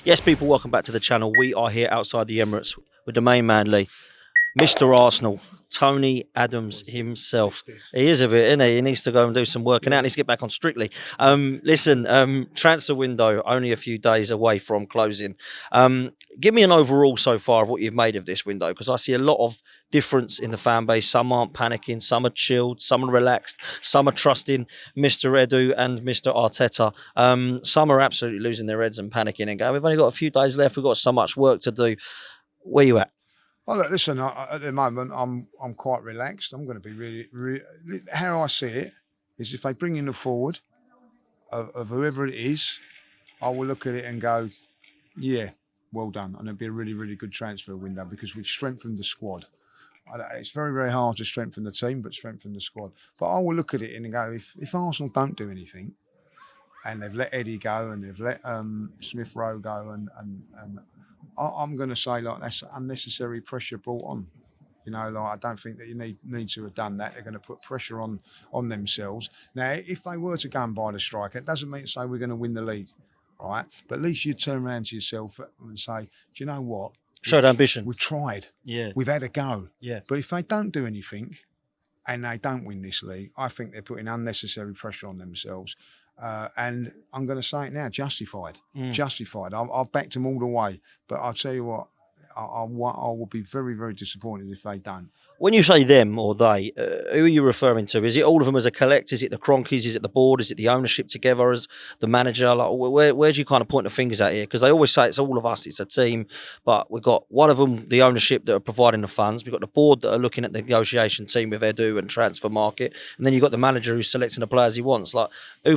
Yes, people, welcome back to the channel. We are here outside the Emirates with the main man, Lee. Mr. Arsenal, Tony Adams himself. He is a bit, isn't he? He needs to go and do some work, and out. He needs to get back on Strictly. Listen, transfer window only a few days away from closing. Give me an overall so far of what you've made of this window, because I see a lot of difference in the fan base. Some aren't panicking, some are chilled, some are relaxed, some are trusting Mr. Edu and Mr. Arteta. Some are absolutely losing their heads and panicking and going, we've only got a few days left, we've got so much work to do. Where you at? Well, look, listen. At the moment, I'm quite relaxed. I'm going to be really. How I see it is, if they bring in the forward of whoever it is, I will look at it and go, yeah, well done, and it'll be a really good transfer window because we've strengthened the squad. It's very hard to strengthen the team, but strengthen the squad. But I will look at it and go, if Arsenal don't do anything, and they've let Eddie go and they've let Smith Rowe go, and I'm going to say, like, that's unnecessary pressure brought on. You know, like, I don't think that you need to have done that. They're going to put pressure on themselves. Now, if they were to go and buy the striker, it doesn't mean to say we're going to win the league, right? But at least you'd turn around to yourself and say, do you know what? Showed ambition. We've tried. Yeah. We've had a go. Yeah. But if they don't do anything and they don't win this league, I think they're putting unnecessary pressure on themselves. And I'm going to say it now, justified. Justified. I've backed them all the way. But I'll tell you what, I will be very disappointed if they don't. When you say them or they, who are you referring to? Is it all of them as a collect? Is it the Cronkies? Is it the board? Is it the ownership together as the manager? Like, where do you kind of point the fingers at here? Because they always say it's all of us, it's a team. But we've got one of them, the ownership, that are providing the funds. We've got the board that are looking at the negotiation team with Edu and transfer market. And then you've got the manager who's selecting the players he wants. Like,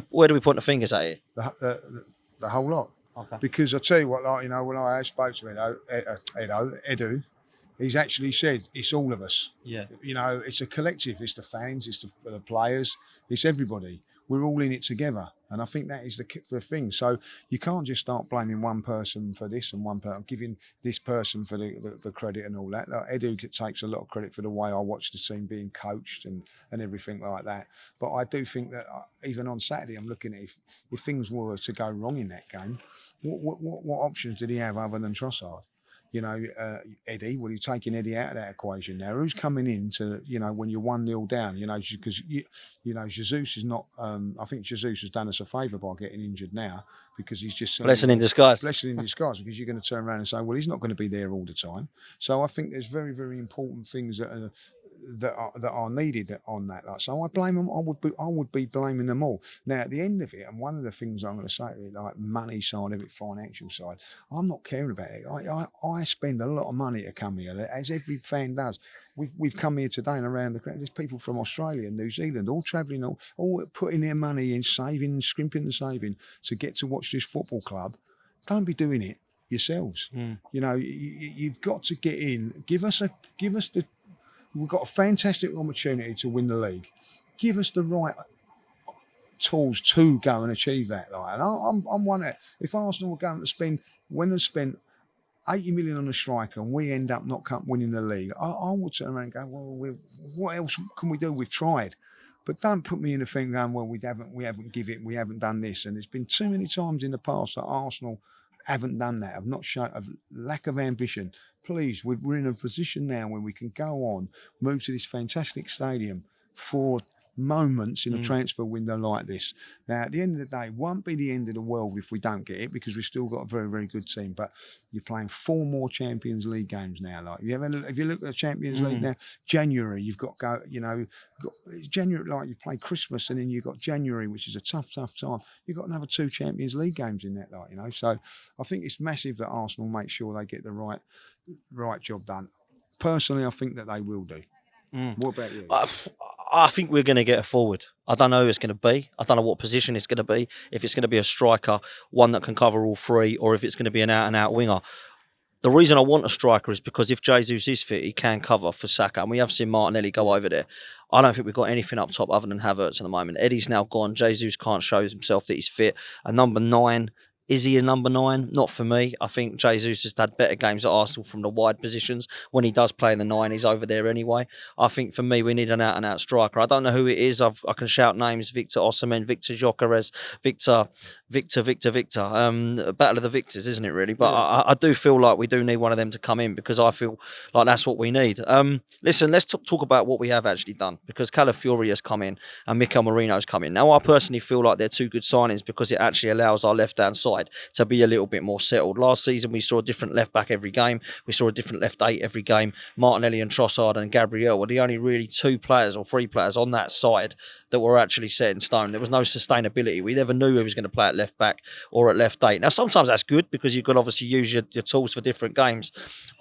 where do we point the fingers at here? The whole lot. Okay. Because I tell you what, like, you know, when I spoke to Edu, he's actually said it's all of us. Yeah. You know, it's a collective. It's the fans, it's the players, it's everybody. We're all in it together. And I think that is the thing. So you can't just start blaming one person for this and one person, giving this person for the credit and all that. Like, Edu takes a lot of credit for the way I watched the team being coached and everything like that. But I do think that even on Saturday, I'm looking at if things were to go wrong in that game, what options did he have other than Trossard? You know, Eddie, well, you're taking Eddie out of that equation now. Who's coming in to, you know, when you're 1-0 down, you know, because, you know, Jesus is not, I think Jesus has done us a favour by getting injured now because he's just... Blessing in disguise. Blessing in disguise, because you're going to turn around and say, well, he's not going to be there all the time. So I think there's very important things that are needed on that. Like, so I blame them. I would be blaming them all. Now, at the end of it, and one of the things I'm going to say, like money side of it, financial side, I'm not caring about it. I spend a lot of money to come here, as every fan does. We've come here today and around the crowd. There's people from Australia, New Zealand, all travelling, all putting their money in, saving, scrimping and saving to get to watch this football club. Don't be doing it yourselves. You know, you've got to get in. Give us the. We've got a fantastic opportunity to win the league. Give us the right tools to go and achieve that. Like, and I'm one that if Arsenal were going to spend 80 million on a striker and we end up not winning the league, I would turn around and go, well, what else can we do? We've tried. But don't put me in the thing going, well, we haven't done this. And there's been too many times in the past that Arsenal haven't done that, have not shown a lack of ambition. Please, we're in a position now where we can go on, move to this fantastic stadium for moments in a transfer window like this. Now, at the end of the day, it won't be the end of the world if we don't get it, because we've still got a very good team. But you're playing 4 more Champions League games now. Like, if you look at the Champions League now, January, you've got to go, you know, January, like you play Christmas and then you've got January, which is a tough time. You've got another 2 Champions League games in that, like, you know. So I think it's massive that Arsenal make sure they get the right job done. Personally, I think that they will do. What about you? I think we're going to get a forward. I don't know who it's going to be. I don't know what position it's going to be. If it's going to be a striker, one that can cover all 3, or if it's going to be an out-and-out winger. The reason I want a striker is because if Jesus is fit, he can cover for Saka. And we have seen Martinelli go over there. I don't think we've got anything up top other than Havertz at the moment. Eddie's now gone. Jesus can't show himself that he's fit. And number 9 Is he a number 9? Not for me. I think Jesus has had better games at Arsenal from the wide positions. When he does play in the 9, he's over there anyway. I think for me, we need an out-and-out striker. I don't know who it is. I can shout names: Victor Osimhen, Victor Gyökeres, Victor. Battle of the Victors, isn't it, really? But Yeah. I do feel like we do need one of them to come in, because I feel like that's what we need. Listen, let's talk about what we have actually done, because Calafiori has come in and Mikel Merino's come in. Now, I personally feel like they're two good signings, because it actually allows our left-hand side to be a little bit more settled. Last season, we saw a different left-back every game. We saw a different left-8 every game. Martinelli and Trossard and Gabriel were the only really 2 players or 3 players on that side that were actually set in stone. There was no sustainability. We never knew who was going to play at left-back or at left-8. Now, sometimes that's good, because you can obviously use your tools for different games.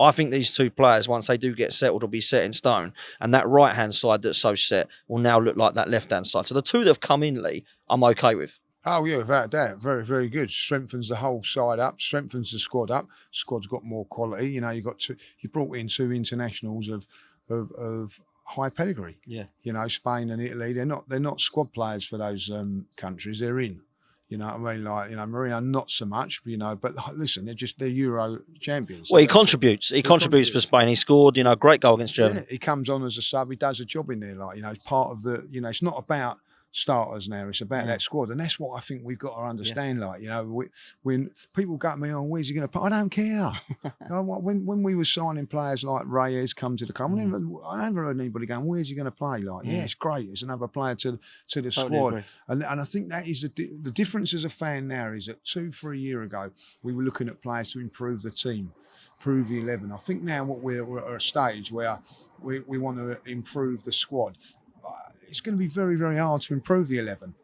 I think these 2 players, once they do get settled, will be set in stone. And that right-hand side that's so set will now look like that left-hand side. So the 2 that have come in, Lee, I'm okay with. Oh yeah, without a doubt, very very good. Strengthens the whole side up, strengthens the squad up. Squad's got more quality. You know, you brought in 2 internationals of high pedigree. Yeah. You know, Spain and Italy. They're not squad players for those countries. They're in. You know what I mean? Like, you know, Marino not so much. You know, but listen, they're Euro champions. Well, he contributes. He contributes for Spain. He scored, great goal against Germany. Yeah, he comes on as a sub. He does a job in there. Like, you know, it's part of the. You know, it's not about starters now. It's about that squad, and that's what I think we've got to understand. Like, you know, when people go to me, "Oh, where's he going to play?" I don't care. You know, when we were signing players like Reyes come to the club, I never heard anybody going, "Where's he going to play?" Like, yeah, it's great. It's another player to the squad, and I think that is the difference as a fan now is that 2-3 years ago we were looking at players to improve the team. Improve the 11. I think now we're at a stage where we want to improve the squad. It's going to be very, very hard to improve the 11.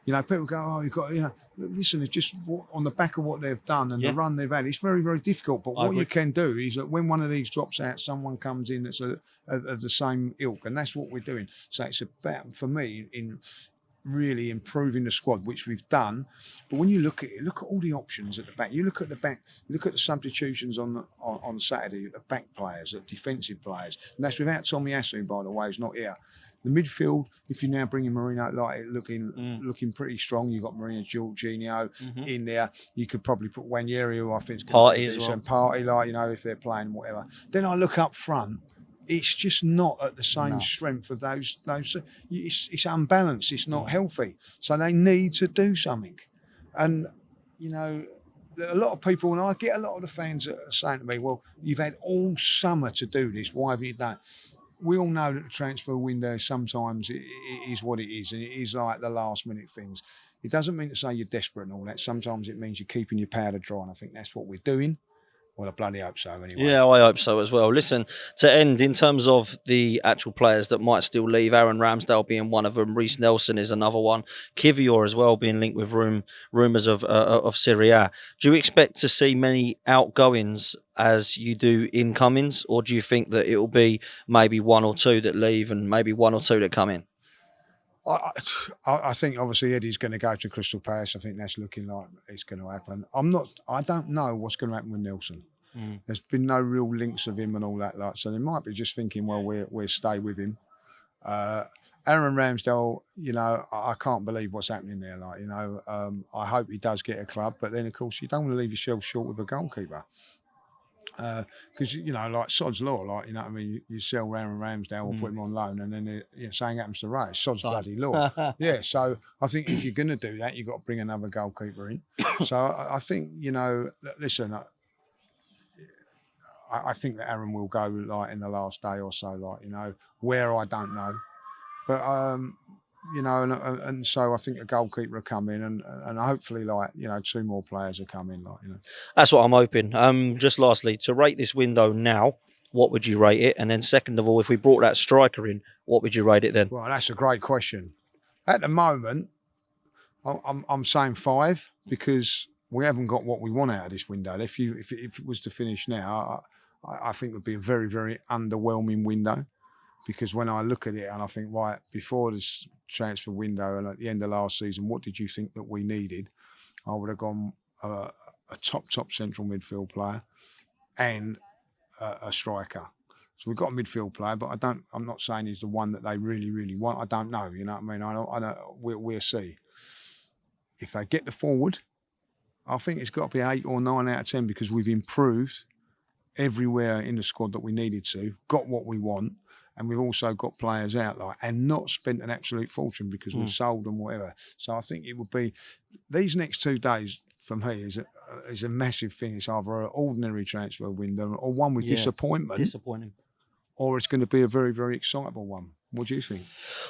You know, people go, "Oh, you've got," you know, listen, it's just on the back of what they've done and the run they've had. It's very, very difficult. But what you can do is that when one of these drops out, someone comes in that's of the same ilk, and that's what we're doing. So it's about, for me, in really improving the squad, which we've done. But when you look at it, look at all the options at the back. You look at the back, look at the substitutions on Saturday, the back players, the defensive players. And that's without Tommy Asu, by the way, who's not here. The midfield, if you're now bringing Marino, like looking pretty strong, you've got Marino, Jorginho in there. You could probably put Wanyeri, who I think is going to be decent. Party, like, you know, if they're playing whatever. Then I look up front. It's just not at the same strength of those. It's unbalanced. It's not healthy. So they need to do something. And, you know, a lot of people, and I get a lot of the fans that are saying to me, "Well, you've had all summer to do this. Why have you done it?" We all know that the transfer window sometimes it is what it is, and it is like the last minute things. It doesn't mean to say you're desperate and all that. Sometimes it means you're keeping your powder dry, and I think that's what we're doing. Well, I bloody hope so anyway. Yeah, I hope so as well. Listen, to end, in terms of the actual players that might still leave, Aaron Ramsdale being one of them, Reece Nelson is another one, Kivior as well being linked with rumours of Serie A. Do you expect to see many outgoings as you do incomings, or do you think that it will be maybe 1 or 2 that leave and maybe 1 or 2 that come in? I think obviously Eddie's going to go to Crystal Palace. I think that's looking like it's going to happen. I don't know what's going to happen with Nelson. There's been no real links of him and all that lot. So they might be just thinking, well, we'll stay with him. Aaron Ramsdale, you know, I can't believe what's happening there. Like, you know, I hope he does get a club, but then of course you don't want to leave yourself short with a goalkeeper. Because, you know, like sod's law, like, you know what I mean, you sell Aaron Ramsdale or put him on loan, and then something happens to Ray. Sod's bloody law. Yeah, so I think if you're going to do that, you've got to bring another goalkeeper in. So I think, you know, listen, I think that Aaron will go like in the last day or so, like, you know, where I don't know. But, you know, and so I think a goalkeeper will come in and hopefully, like, you know, 2 more players will come in, like, you know. That's what I'm hoping. Just lastly, to rate this window now, what would you rate it? And then second of all, if we brought that striker in, what would you rate it then? Well, that's a great question. At the moment, I'm saying 5 because we haven't got what we want out of this window. If it was to finish now, I think it would be a very, very underwhelming window. Because when I look at it and I think, right, before this transfer window and at the end of last season, what did you think that we needed? I would have gone a top central midfield player and a striker. So we've got a midfield player, but I'm not saying he's the one that they really, really want. I don't know, you know what I mean? I don't, we'll see. If they get the forward, I think it's got to be 8 or 9 out of 10 because we've improved everywhere in the squad that we needed to, got what we want, and we've also got players out and not spent an absolute fortune because we've sold them, whatever. So I think it would be these next 2 days for me is a massive thing. It's either an ordinary transfer window or one with Disappointing. or it's going to be a very, very excitable one. What do you think?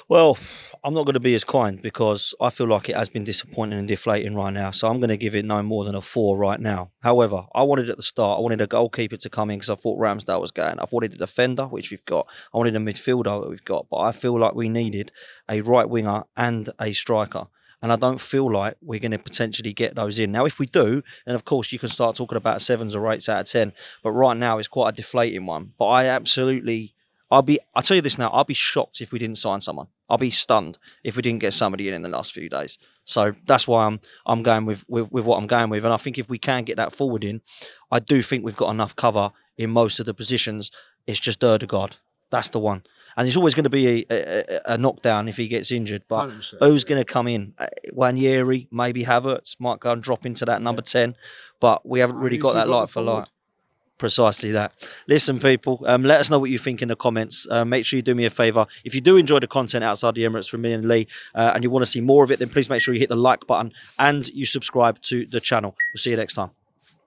Well, I'm not going to be as kind because I feel like it has been disappointing and deflating right now. So I'm going to give it no more than a 4 right now. However, I wanted at the start, I wanted a goalkeeper to come in because I thought Ramsdale was going. I wanted a defender, which we've got. I wanted a midfielder that we've got. But I feel like we needed a right winger and a striker. And I don't feel like we're going to potentially get those in. Now, if we do, then of course you can start talking about 7s or 8s out of 10. But right now it's quite a deflating one. But I'll tell you this now, I'll be shocked if we didn't sign someone. I'll be stunned if we didn't get somebody in the last few days. So that's why I'm going with what I'm going with. And I think if we can get that forward in, I do think we've got enough cover in most of the positions. It's just Erdegaard. That's the one. And it's always going to be a knockdown if he gets injured. But 100%. who's going to come in? Wanyeri, maybe Havertz might go and drop into that number 10. But we haven't really got that light for light. Precisely that. Listen, people, let us know what you think in the comments. Make sure you do me a favour. If you do enjoy the content outside the Emirates from me and Lee, and you want to see more of it, then please make sure you hit the like button and you subscribe to the channel. We'll see you next time.